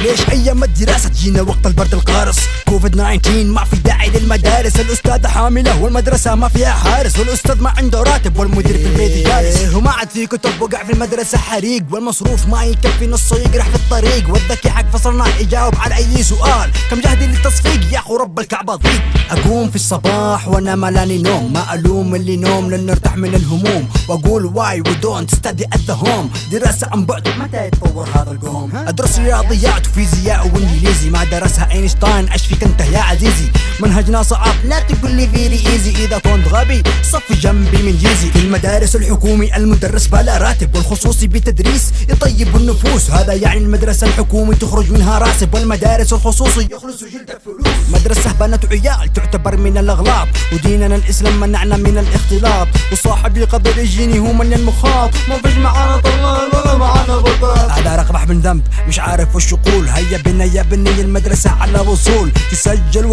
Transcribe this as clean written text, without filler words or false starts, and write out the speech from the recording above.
ليش ايام الدراسة تجينا وقت البرد القارص؟ كوفيد 19 ما في داعي للمدارس، الاستاذة حاملة والمدرسة ما فيها حارس، والاستاذ ما عنده راتب والمدير في البيت جالس، وما عاد في كتب وقع في المدرسة حريق، والمصروف ما يكفي نصه يقرح في الطريق، والذكي حق فصلنا يجاوب على اي سؤال، كم جهدي للتصفيق يا اخو رب الكعبة ضيق. اقوم في الصباح وانا ملاني نوم، ما الوم اللي نوم لان ارتاح من الهموم، واقول واي وي دونت ستدي ات ذا هوم، دراسة عن بعد متى يتطور هذا القوم؟ ادرس رياضيات وفيزياء وانجليزي، ما درسها اينشتاين ايش فيك انت يا عزيزي؟ منهجنا صعب لا تقول لي فيري ايزي، اذا كنت غبي صف جنبي من جيزي. في المدارس الحكومي المدرس بلا راتب، والخصوصي بتدريس يطيب النفوس، هذا يعني المدرسة الحكومي تخرج منها راسب، والمدارس الخصوصي يخلصوا جلدك فلوس. مدرسة بنات وعيال تعتبر من الاغلاط، وديننا الاسلام منعنا من الاختلاط، وصاحبي قدر يجيني هو من المخاط، ما فيش معانا طلال ولا معانا بطال، هذا رقبح من ذنب مش عارف وش يقول، هيا بنا يا بني المدرسة على وصول، تسجل